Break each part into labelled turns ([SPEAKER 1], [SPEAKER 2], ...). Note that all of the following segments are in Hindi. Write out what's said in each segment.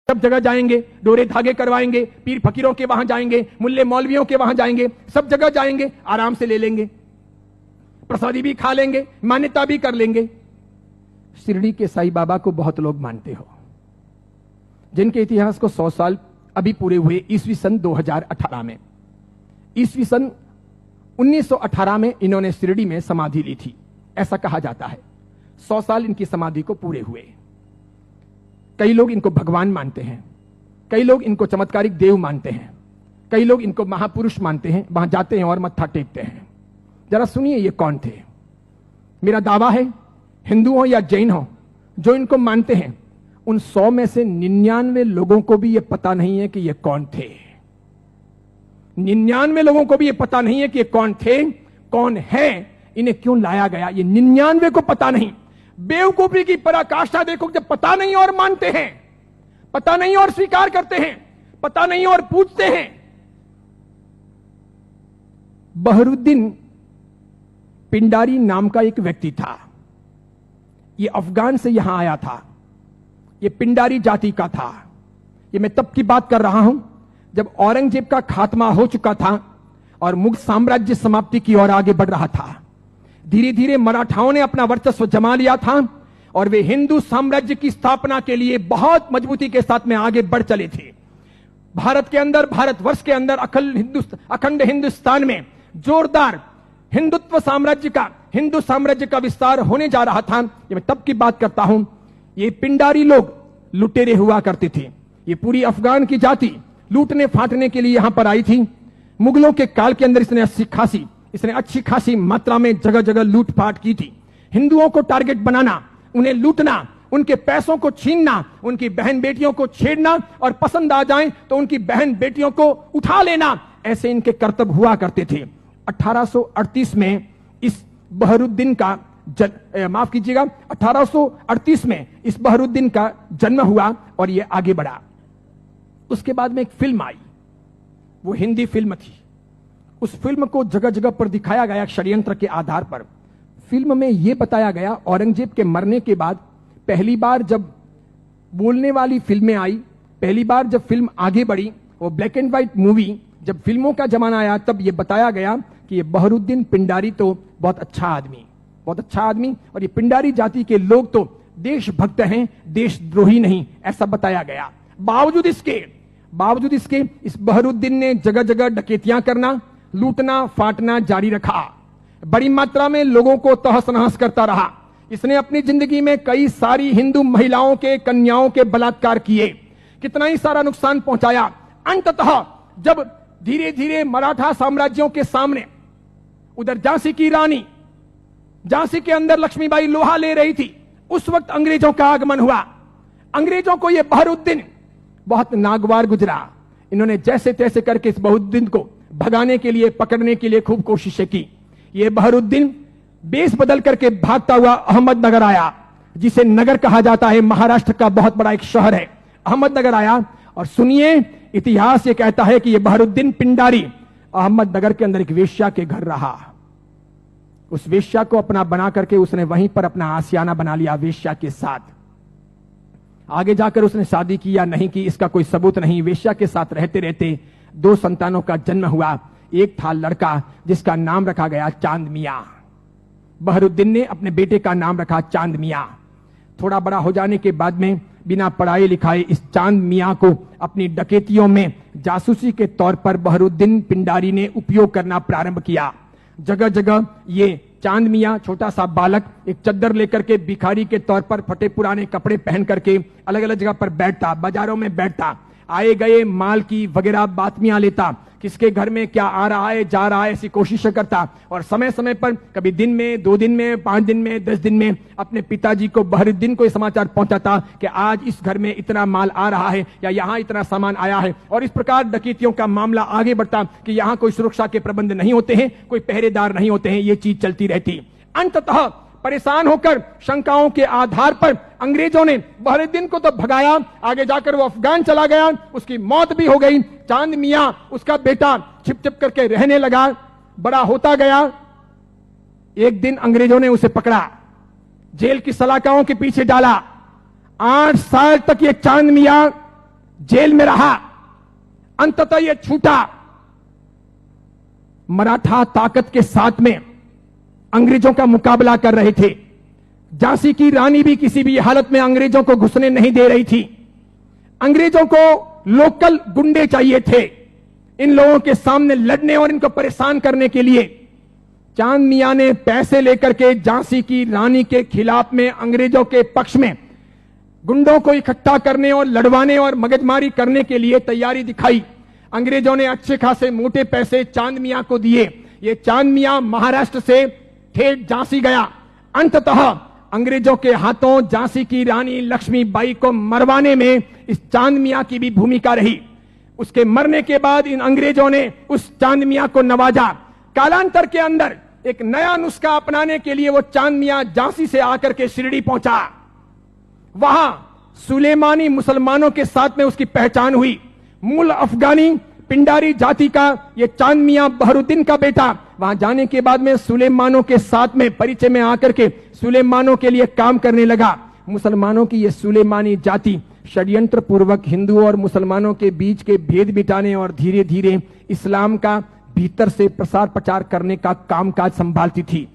[SPEAKER 1] सब जगह जाएंगे, डोरे धागे करवाएंगे, पीर फकीरों के वहां जाएंगे, मुल्ले मौलवियों के वहां जाएंगे, सब जगह जाएंगे, आराम से ले लेंगे, प्रसादी भी खा लेंगे, मान्यता भी कर लेंगे। शिरडी के साईं बाबा को बहुत लोग मानते हो, जिनके इतिहास को 100 साल अभी पूरे हुए ईस्वी सन 2018 में। ईस्वी सन 1918 में इन्होंने शिरडी में समाधि ली थी, ऐसा कहा जाता है। 100 साल इनकी समाधि को पूरे हुए। कई लोग इनको भगवान मानते हैं, कई लोग इनको चमत्कारिक देव मानते हैं, कई लोग इनको महापुरुष मानते हैं, वहां जाते हैं और मत्था टेकते हैं। जरा सुनिए ये कौन थे। मेरा दावा है, हिंदू हो या जैन हो, जो इनको मानते हैं, उन 100 में से 99 लोगों को भी ये पता नहीं है कि ये कौन थे। 99 लोगों को भी ये पता नहीं है कि ये कौन थे, कौन है, इन्हें क्यों लाया गया, ये 99 को पता नहीं। बेवकूफी की पराकाष्ठा देखो, जब पता नहीं और मानते हैं, पता नहीं और स्वीकार करते हैं, पता नहीं और पूछते हैं। बहरुद्दीन पिंडारी नाम का एक व्यक्ति था, ये अफगान से यहां आया था, ये पिंडारी जाति का था। ये मैं तब की बात कर रहा हूं जब औरंगजेब का खात्मा हो चुका था और मुगल साम्राज्य समाप्ति की ओर आगे बढ़ रहा था। धीरे धीरे मराठाओं ने अपना वर्चस्व जमा लिया था और वे हिंदू साम्राज्य की स्थापना के लिए बहुत मजबूती के साथ में आगे बढ़ चले थे। भारत के अंदर, भारतवर्ष के अंदर, अखंड हिंदुस्तान में जोरदार हिंदुत्व साम्राज्य का, हिंदू साम्राज्य का विस्तार होने जा रहा था। ये मैं तब की बात करता हूं। ये पिंडारी लोग लुटेरे हुआ करते थे। ये पूरी अफगान की जाति लूटने फाटने के लिए यहां पर आई थी। मुगलों के काल के अंदर इसने अच्छी खासी मात्रा में जगह जगह लूटपाट की थी। हिंदुओं को टारगेट बनाना, उन्हें लूटना, उनके पैसों को छीनना, उनकी बहन बेटियों को छेड़ना और पसंद आ जाए तो उनकी बहन बेटियों को उठा लेना, ऐसे इनके कर्तव्य हुआ करते थे। 1838 में इस बहरुद्दीन का माफ कीजिएगा, 1838 में इस बहरुद्दीन का जन्म हुआ और यह आगे बढ़ा। उसके बाद में एक फिल्म आई, वो हिंदी फिल्म थी। उस फिल्म को जगह जगह पर दिखाया गया षड्यंत्र के आधार पर। फिल्म में यह बताया गया, औरंगजेब के मरने के बाद पहली बार जब बोलने वाली फिल्में आई, पहली बार जब फिल्म आगे बढ़ी, वो ब्लैक एंड व्हाइट मूवी, जब फिल्मों का जमाना आया, तब यह बताया गया कि ये बहरुद्दीन पिंडारी तो बहुत अच्छा आदमी, बहुत अच्छा आदमी, और ये पिंडारी जाति के लोग तो देशभक्त हैं, देशद्रोही नहीं, ऐसा बताया गया। बावजूद इसके इस बहरुद्दीन ने जगह जगह डकैतियां करना, लूटना फाटना जारी रखा। बड़ी मात्रा में लोगों को तहस नहस करता रहा। इसने अपनी जिंदगी में कई सारी हिंदू महिलाओं के, कन्याओं के बलात्कार किए, कितना ही सारा नुकसान पहुंचाया। अंततः जब धीरे धीरे मराठा साम्राज्यों के सामने, उधर झांसी की रानी, झांसी के अंदर लक्ष्मीबाई लोहा ले रही थी, उस वक्त अंग्रेजों का आगमन हुआ। अंग्रेजों को यह बहरुद्दीन बहुत नागवार गुजरा। इन्होंने जैसे तैसे करके इस बहरुद्दीन को भगाने के लिए, पकड़ने के लिए खूब कोशिशें की। यह बहरुद्दीन बेस बदल करके भागता हुआ अहमदनगर आया, जिसे नगर कहा जाता है, महाराष्ट्र का बहुत बड़ा एक शहर है। अहमदनगर आया और सुनिए, इतिहास ये कहता है कि यह बहरुद्दीन पिंडारी अहमदनगर के अंदर एक वेश्या के घर रहा। उस वेश्या को अपना बना करके उसने वहीं पर अपना आशियाना बना लिया वेश्या के साथ। आगे जाकर उसने शादी की या नहीं की, इसका कोई सबूत नहीं। वेश्या के साथ रहते रहते 2 संतानों का जन्म हुआ। एक था लड़का जिसका नाम रखा गया चांद मियां। बहरुद्दीन ने अपने बेटे का नाम रखा चांद मियां। थोड़ा बड़ा हो जाने के बाद में बिना पढ़ाई लिखाए इस चांद मियां को अपनी डकैतियों में जासूसी के तौर पर बहरुद्दीन पिंडारी ने उपयोग करना प्रारंभ किया। जगह जगह ये चांद मियां, छोटा सा बालक, एक चद्दर लेकर के भिखारी के तौर पर फटे पुराने कपड़े पहन करके अलग अलग जगह पर बैठता, बाजारों में बैठता, आए गए माल की वगैरह बातमियां लेता, किसके घर में क्या आ रहा है जा रहा है ऐसी कोशिश करता, और समय समय पर कभी दिन में, 2 दिन में, 5 दिन में, 10 दिन में अपने पिताजी को, बहरुद्दीन को समाचार पहुंचाता कि आज इस घर में इतना माल आ रहा है या यहां इतना सामान आया है। और इस प्रकार डकैतियों का मामला आगे बढ़ता कि यहां कोई सुरक्षा के प्रबंध नहीं होते हैं, कोई पहरेदार नहीं होते हैं, ये चीज चलती रहती। अंततः परेशान होकर शंकाओं के आधार पर अंग्रेजों ने बहरुद्दीन को तो भगाया, आगे जाकर वो अफगान चला गया, उसकी मौत भी हो गई। चांद मियां, उसका बेटा, छिप छिप करके रहने लगा, बड़ा होता गया। एक दिन अंग्रेजों ने उसे पकड़ा, जेल की सलाखाओं के पीछे डाला। 8 साल तक ये चांद मियां जेल में रहा, अंततः यह छूटा। मराठा ताकत के साथ में अंग्रेजों का मुकाबला कर रहे थे। झांसी की रानी भी किसी भी हालत में अंग्रेजों को घुसने नहीं दे रही थी। अंग्रेजों को लोकल गुंडे चाहिए थे इन लोगों के सामने लड़ने और इनको परेशान करने के लिए। चांद मियां ने पैसे लेकर के झांसी की रानी के खिलाफ में अंग्रेजों के पक्ष में गुंडों को इकट्ठा करने और लड़वाने और मगजमारी करने के लिए तैयारी दिखाई। अंग्रेजों ने अच्छे खासे मोटे पैसे चांद मियां को दिए। ये चांद मियां महाराष्ट्र से ठेठ झांसी गया। अंततः अंग्रेजों के हाथों झांसी की रानी लक्ष्मीबाई को मरवाने में इस चांद मियां की भी भूमिका रही। उसके मरने के बाद इन अंग्रेजों ने उस चांद मियां को नवाजा। कालांतर के अंदर एक नया नुस्खा अपनाने के लिए वो चांद मियां झांसी से आकर के शिरडी पहुंचा। वहां सुलेमानी मुसलमानों के साथ में उसकी पहचान हुई। मूल अफगानी पिंडारी जाति का ये चांद मियां बहरुद्दीन का बेटा वहां जाने के बाद में सुलेमानों के साथ में परिचय में आकर के सुलेमानों के लिए काम करने लगा। मुसलमानों की ये सुलेमानी जाति षड्यंत्र पूर्वक हिंदुओं और मुसलमानों के बीच के भेद मिटाने और धीरे धीरे इस्लाम का भीतर से प्रसार प्रचार करने का कामकाज संभालती थी।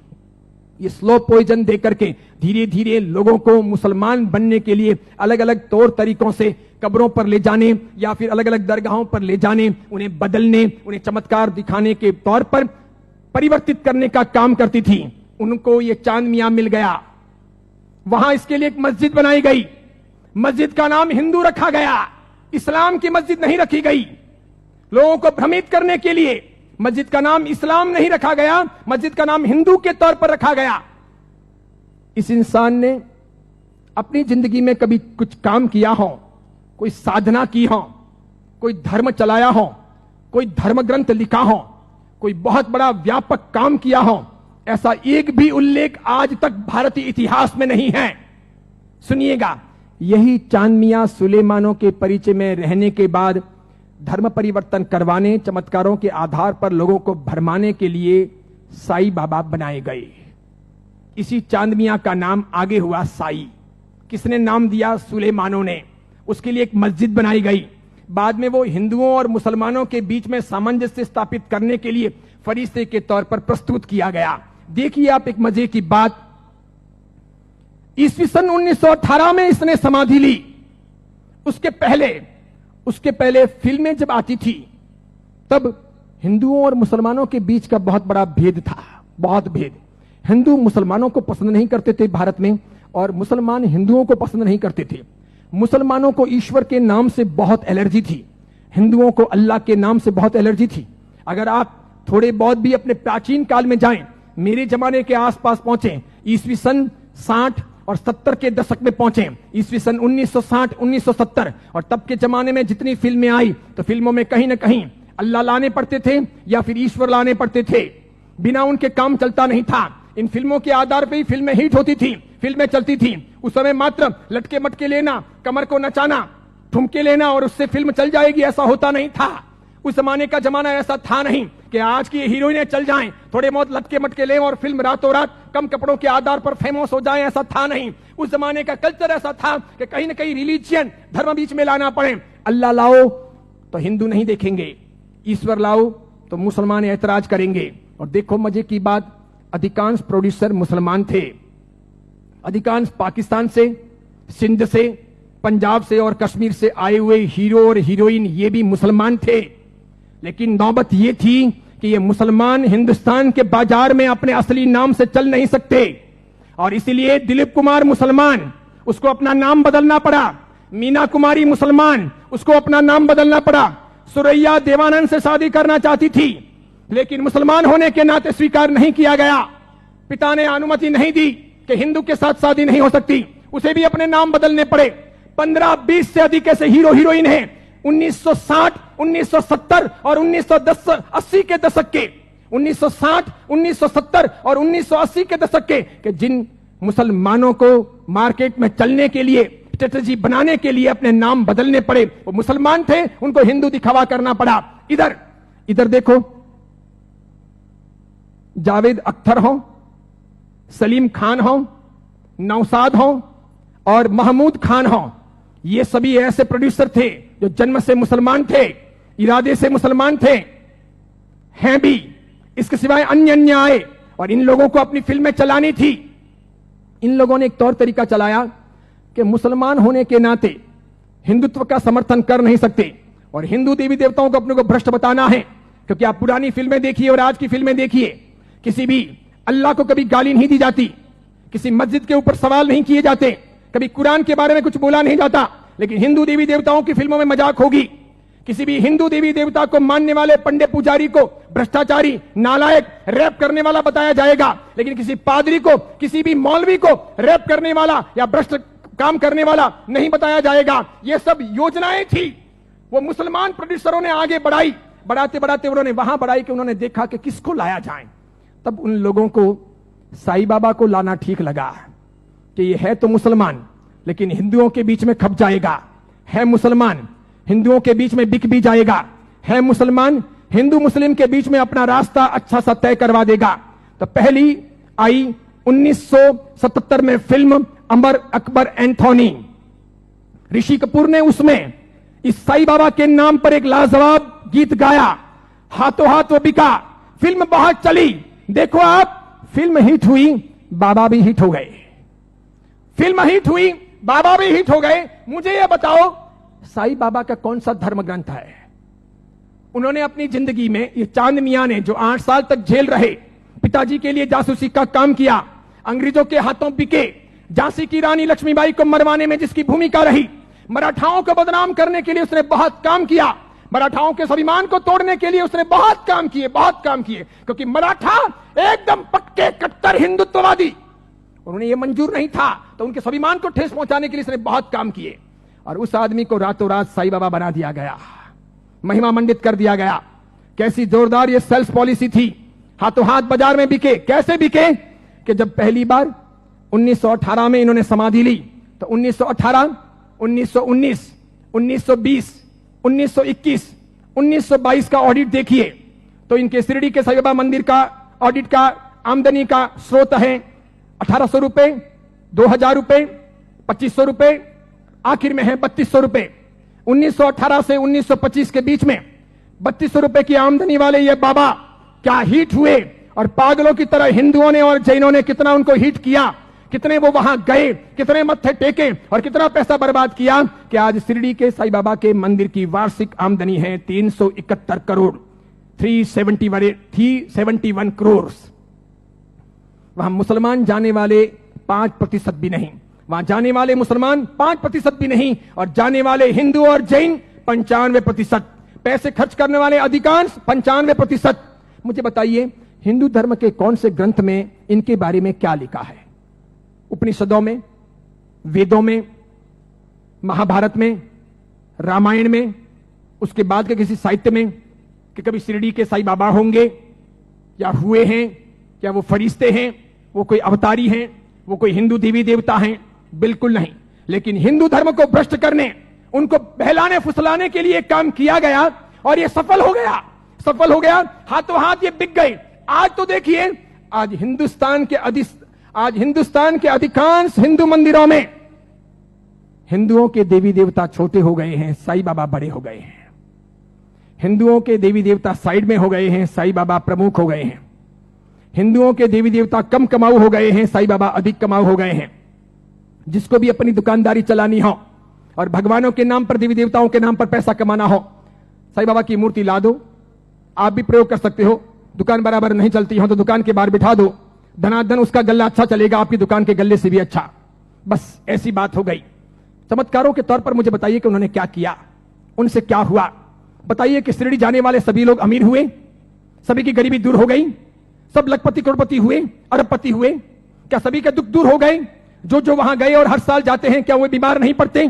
[SPEAKER 1] ये स्लो पॉइजन देकर के धीरे धीरे लोगों को मुसलमान बनने के लिए अलग अलग तौर तरीकों से कब्रों पर ले जाने या फिर अलग अलग दरगाहों पर ले जाने, उन्हें बदलने, उन्हें चमत्कार दिखाने के तौर पर परिवर्तित करने का काम करती थी। उनको ये चांद मियां मिल गया। वहां इसके लिए एक मस्जिद बनाई गई। मस्जिद का नाम हिंदू रखा गया, इस्लाम की मस्जिद नहीं रखी गई। लोगों को भ्रमित करने के लिए मस्जिद का नाम इस्लाम नहीं रखा गया, मस्जिद का नाम हिंदू के तौर पर रखा गया। इस इंसान ने अपनी जिंदगी में कभी कुछ काम किया हो, कोई साधना की हो, कोई धर्म चलाया हो, कोई धर्म ग्रंथ लिखा हो, कोई बहुत बड़ा व्यापक काम किया हो, ऐसा एक भी उल्लेख आज तक भारतीय इतिहास में नहीं है। सुनिएगा, यही चांद मियां सुलेमानों के परिचय में रहने के बाद धर्म परिवर्तन करवाने, चमत्कारों के आधार पर लोगों को भरमाने के लिए साई बाबा बनाए गए। इसी चांद मियां का नाम आगे हुआ साई। किसने नाम दिया? सुलेमानों ने। उसके लिए एक मस्जिद बनाई गई। बाद में वो हिंदुओं और मुसलमानों के बीच में सामंजस्य स्थापित करने के लिए फरिश्ते के तौर पर प्रस्तुत किया गया। देखिए आप एक मजे की बात, ईस्वी सन 1918 में इसने समाधि ली। उसके पहले फिल्में जब आती थी तब हिंदुओं और मुसलमानों के बीच का बहुत बड़ा भेद था, बहुत भेद। हिंदू मुसलमानों को पसंद नहीं करते थे भारत में, और मुसलमान हिंदुओं को पसंद नहीं करते थे। मुसलमानों को ईश्वर के नाम से बहुत एलर्जी थी, हिंदुओं को अल्लाह के नाम से बहुत एलर्जी थी। अगर आप थोड़े बहुत भी अपने प्राचीन काल में जाएं, मेरे जमाने के आसपास पहुंचे, ईस्वी सन 60 और 70 के दशक में पहुंचे, ईस्वी सन 1960 1970, और तब के जमाने में जितनी फिल्में आई तो फिल्मों में कहीं ना कहीं अल्लाह लाने पड़ते थे या फिर ईश्वर लाने पड़ते थे। बिना उनके काम चलता नहीं था। इन फिल्मों के आधार पर ही फिल्में हिट होती थी, फिल्में चलती थी। उस समय मात्र लटके मटके लेना, कमर को नचाना, ठुमके लेना और उससे फिल्म चल जाएगी, ऐसा होता नहीं था। उस जमाने का जमाना ऐसा था नहीं कि आज की हीरोइनें चल जाएं, थोड़े बहुत लटके मटके लें और फिल्म रातों रात कम कपड़ों के आधार पर फेमस हो जाए, ऐसा था नहीं। उस जमाने का कल्चर ऐसा था कि कहीं ना कहीं रिलीजियन, धर्म बीच में लाना पड़े। अल्लाह लाओ तो हिंदू नहीं देखेंगे, ईश्वर लाओ तो मुसलमान ऐतराज करेंगे। और देखो मजे की बात, अधिकांश प्रोड्यूसर मुसलमान थे। अधिकांश पाकिस्तान से, सिंध से, पंजाब से और कश्मीर से आए हुए हीरो और हीरोइन ये भी मुसलमान थे। लेकिन नौबत ये थी कि ये मुसलमान हिंदुस्तान के बाजार में अपने असली नाम से चल नहीं सकते, और इसीलिए दिलीप कुमार मुसलमान, उसको अपना नाम बदलना पड़ा। मीना कुमारी मुसलमान, उसको अपना नाम बदलना पड़ा। सुरैया देवानंद से शादी करना चाहती थी, लेकिन मुसलमान होने के नाते स्वीकार नहीं किया गया। पिता ने अनुमति नहीं दी कि हिंदू के साथ शादी नहीं हो सकती, उसे भी अपने नाम बदलने पड़े। 15-20 से अधिक ऐसे हीरो हीरोइन हैं 1960, 1970 और 1980 के दशक के, 1960, 1970 और 1980 के दशक के जिन मुसलमानों को मार्केट में चलने के लिए, स्ट्रेटजी बनाने के लिए अपने नाम बदलने पड़े। वो मुसलमान थे, उनको हिंदू दिखावा करना पड़ा। इधर देखो, जावेद अख्तर हो, सलीम खान हो, नौशाद हो और महमूद खान हो, ये सभी ऐसे प्रोड्यूसर थे जो जन्म से मुसलमान थे, इरादे से मुसलमान थे, हैं भी, इसके सिवाय अन्य अन्य आए और इन लोगों को अपनी फिल्में चलानी थी। इन लोगों ने एक तौर तरीका चलाया कि मुसलमान होने के नाते हिंदुत्व का समर्थन कर नहीं सकते और हिंदू देवी देवताओं को अपने को भ्रष्ट बताना है, क्योंकि आप पुरानी फिल्में देखिए और आज की फिल्में देखिए, किसी भी अल्लाह को कभी गाली नहीं दी जाती, किसी मस्जिद के ऊपर सवाल नहीं किए जाते, कभी कुरान के बारे में कुछ बोला नहीं जाता, लेकिन हिंदू देवी देवताओं की फिल्मों में मजाक होगी। किसी भी हिंदू देवी देवता को मानने वाले पंडित पुजारी को भ्रष्टाचारी, नालायक, रैप करने वाला बताया जाएगा, लेकिन किसी पादरी को, किसी भी मौलवी को रैप करने वाला या भ्रष्ट काम करने वाला नहीं बताया जाएगा। ये सब योजनाएं थी, वो मुसलमान प्रोड्यूसरों ने आगे बढ़ाई। बढ़ाते बढ़ाते उन्होंने वहां बढ़ाई कि उन्होंने देखा कि किसको लाया जाए। तब उन लोगों को साईं बाबा को लाना ठीक लगा कि ये है तो मुसलमान, लेकिन हिंदुओं के बीच में खप जाएगा, है मुसलमान, हिंदुओं के बीच में बिक भी जाएगा, है मुसलमान, हिंदू मुस्लिम के बीच में अपना रास्ता अच्छा सा तय करवा देगा। तो पहली आई 1977 में फिल्म अमर अकबर एंथोनी। ऋषि कपूर ने उसमें इस साईं बाबा के नाम पर एक लाजवाब गीत गाया, हाथों हाथ वो बिका। फिल्म बहुत चली, देखो आप, फिल्म हिट हुई, बाबा भी हिट हो गए। फिल्म हिट हुई, बाबा भी हिट हो गए। मुझे यह बताओ, साईं बाबा का कौन सा धर्म ग्रंथ है? उन्होंने अपनी जिंदगी में, ये चांद मियां ने जो 8 साल तक जेल रहे, पिताजी के लिए जासूसी का काम किया, अंग्रेजों के हाथों बिके, झांसी की रानी लक्ष्मीबाई को मरवाने में जिसकी भूमिका रही, मराठाओं को बदनाम करने के लिए उसने बहुत काम किया, मराठाओं के स्वाभिमान को तोड़ने के लिए उसने बहुत काम किए, बहुत काम किए, क्योंकि मराठा एकदम पक्के कट्टर हिंदुत्ववादी, उन्हें यह मंजूर नहीं था, तो उनके स्वाभिमान को ठेस पहुंचाने के लिए उसने बहुत काम किए। और उस आदमी को रातों रात साईं बाबा बना दिया गया, महिमा मंडित कर दिया गया। कैसी जोरदार ये सेल्स पॉलिसी थी, हाथों हाथ बाजार में बिके। कैसे बिके कि जब पहली बार 1918 में इन्होंने समाधि ली, तो 1918, 1919, 1920, 1921, 1922 का ऑडिट देखिए, तो इनके शिरडी के साईं बाबा मंदिर का ऑडिट का आमदनी का स्रोत है 1800 रुपए, 2000 रुपए, 2500 रुपए, आखिर में है 3200 रुपए। 1918 से 1925 के बीच में 3200 रुपए की आमदनी वाले ये बाबा क्या हिट हुए, और पागलों की तरह हिंदुओं ने और जैनों ने कितना उनको हिट किया, कितने वो वहां गए, कितने मत्थे टेके और कितना पैसा बर्बाद किया कि आज शिरडी के साईं बाबा के मंदिर की वार्षिक आमदनी है 371 करोड़, 371 करोड़। वहां मुसलमान जाने वाले 5% भी नहीं, वहां जाने वाले मुसलमान 5% भी नहीं, और जाने वाले हिंदू और जैन 95%, पैसे खर्च करने वाले अधिकांश 95%। मुझे बताइए, हिंदू धर्म के कौन से ग्रंथ में इनके बारे में क्या लिखा है? उपनिषदों में, वेदों में, महाभारत में, रामायण में, उसके बाद के किसी साहित्य में कि कभी शिरडी के साईं बाबा होंगे या हुए हैं, क्या वो फरिश्ते हैं, वो कोई अवतारी हैं, वो कोई हिंदू देवी देवता हैं? बिल्कुल नहीं। लेकिन हिंदू धर्म को भ्रष्ट करने, उनको बहलाने फुसलाने के लिए काम किया गया और ये सफल हो गया, सफल हो गया, हाथों हाथ ये बिक गए। आज तो देखिए, आज हिंदुस्तान के अधिकांश हिंदू मंदिरों में हिंदुओं के देवी देवता छोटे हो गए हैं, साईं बाबा बड़े हो गए हैं। हिंदुओं के देवी देवता साइड में हो गए हैं, साईं बाबा प्रमुख हो गए हैं। हिंदुओं के देवी देवता कम कमाऊ हो गए हैं, साईं बाबा अधिक कमाऊ हो गए हैं। जिसको भी अपनी दुकानदारी चलानी हो और भगवानों के नाम पर, देवी देवताओं के नाम पर पैसा कमाना हो, साईं बाबा की मूर्ति ला दो। आप भी प्रयोग कर सकते हो, दुकान बराबर नहीं चलती हो तो दुकान के बाहर बिठा दो, धनाधन उसका गल्ला अच्छा चलेगा, आपकी दुकान के गल्ले से भी अच्छा। बस ऐसी बात हो गई। चमत्कारों के तौर पर मुझे बताइए कि उन्होंने क्या किया, उनसे क्या हुआ? बताइए कि शिरडी जाने वाले सभी लोग अमीर हुए, सभी की गरीबी दूर हो गई, सब लखपति करोड़पति हुए, अरबपति हुए? क्या सभी के दुख दूर हो गए? जो जो वहां गए और हर साल जाते हैं, क्या वो बीमार नहीं पड़ते?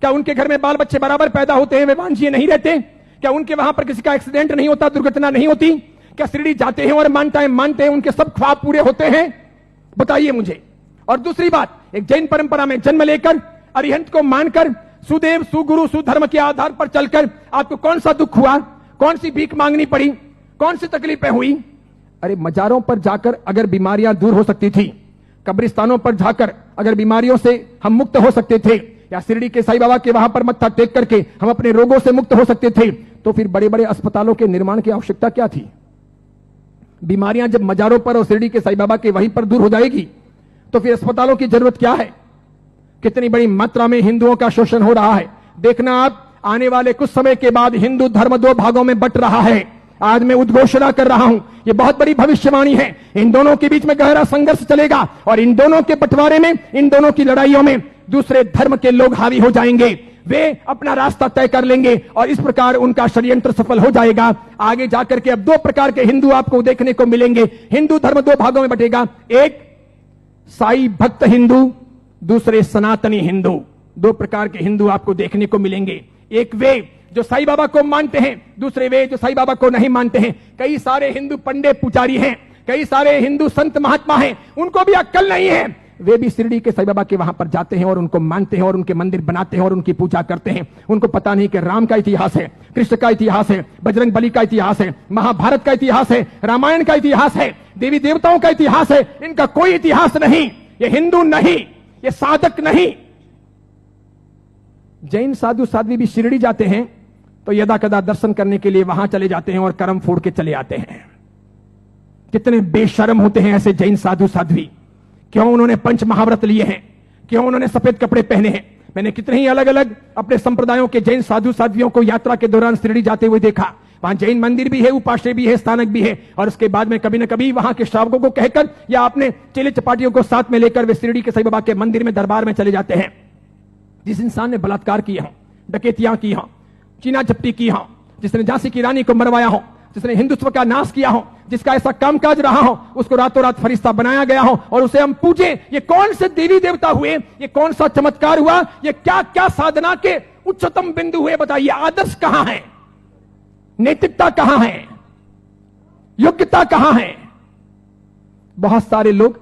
[SPEAKER 1] क्या उनके घर में बाल बच्चे बराबर पैदा होते हैं, वे वांझिए नहीं रहते? क्या उनके वहां पर किसी का एक्सीडेंट नहीं होता, दुर्घटना नहीं होती? क्या शिरडी जाते हैं और मानते हैं उनके सब ख्वाब पूरे होते हैं? बताइए मुझे। और दूसरी बात, एक जैन परंपरा में जन्म लेकर, अरिहंत को मानकर, सुदेव सुगुरु सुधर्म के आधार पर चलकर आपको कौन सा दुख हुआ, कौन सी भीख मांगनी पड़ी, कौन सी तकलीफें हुई? अरे मजारों पर जाकर अगर बीमारियां दूर हो सकती थी, कब्रिस्तानों पर जाकर अगर बीमारियों से हम मुक्त हो सकते थे, या शिरडी के साईं बाबा के वहां पर मत्था टेक करके हम अपने रोगों से मुक्त हो सकते थे, तो फिर बड़े बड़े अस्पतालों के निर्माण की आवश्यकता क्या थी? बीमारियां जब मजारों पर और शिरडी के साईं बाबा के वहीं पर दूर हो जाएगी, तो फिर अस्पतालों की जरूरत क्या है? कितनी बड़ी मात्रा में हिंदुओं का शोषण हो रहा है। देखना आप, आने वाले कुछ समय के बाद हिंदू धर्म दो भागों में बंट रहा है। आज मैं उद्घोषणा कर रहा हूं, ये बहुत बड़ी भविष्यवाणी है। इन दोनों के बीच में गहरा संघर्ष चलेगा और इन दोनों के बंटवारे में, इन दोनों की लड़ाइयों में दूसरे धर्म के लोग हावी हो जाएंगे। वे अपना रास्ता तय कर लेंगे और इस प्रकार उनका षड्यंत्र सफल हो जाएगा। आगे जाकर के अब दो प्रकार के हिंदू आपको देखने को मिलेंगे। हिंदू धर्म दो भागों में बंटेगा, एक साई भक्त हिंदू, दूसरे सनातनी हिंदू। दो प्रकार के हिंदू आपको देखने को मिलेंगे। एक वे जो साईं बाबा को मानते हैं, दूसरे वे जो साईं बाबा को नहीं मानते हैं। कई सारे हिंदू पंडित पुजारी हैं, कई सारे हिंदू संत महात्मा हैं, उनको भी अक्ल नहीं है। वे भी शिरडी के साईं बाबा के वहां पर जाते हैं और उनको मानते हैं और उनके मंदिर बनाते हैं और उनकी पूजा करते हैं। उनको पता नहीं कि राम का इतिहास है, कृष्ण का इतिहास है, बजरंग बली का इतिहास है, महाभारत का इतिहास है, रामायण का इतिहास है, देवी देवताओं का इतिहास है। इनका कोई इतिहास नहीं। ये हिंदू नहीं, ये साधक नहीं। जैन साधु साध्वी भी शिरडी जाते हैं तो यदा कदा दर्शन करने के लिए वहां चले जाते हैं और कर्म फोड़ के चले आते हैं। कितने बेशर्म होते हैं ऐसे जैन साधु साध्वी। क्यों उन्होंने पंच महाव्रत लिए हैं? क्यों उन्होंने सफेद कपड़े पहने हैं? मैंने कितने ही अलग अलग अपने संप्रदायों के जैन साधु साध्वियों को यात्रा के दौरान शिरडी जाते हुए देखा। वहां जैन मंदिर भी है, उपाश्रय भी है, स्थानक भी है, और उसके बाद में कभी न कभी वहां के श्रावकों को कहकर या अपने चेले चपाटियों को साथ में लेकर वे शिरडी के साईं बाबा के मंदिर में दरबार में चले जाते हैं। जिस इंसान ने बलात्कार किया हो, डकैतियां की हो, चीना झपटी की हो, जिसने झांसी की रानी को मरवाया हो, जिसने हिंदुत्व का नाश किया हो, जिसका ऐसा कामकाज रहा हो, उसको रातों रात फरिश्ता बनाया गया हो और उसे हम पूजे। ये कौन से देवी देवता हुए? ये कौन सा चमत्कार हुआ? ये क्या क्या साधना के उच्चतम बिंदु हुए? बताइए, आदर्श कहां है? नैतिकता कहां है? योग्यता कहां है? बहुत सारे लोग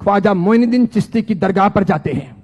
[SPEAKER 1] ख्वाजा मोइनुद्दीन चिश्ती की दरगाह पर जाते हैं।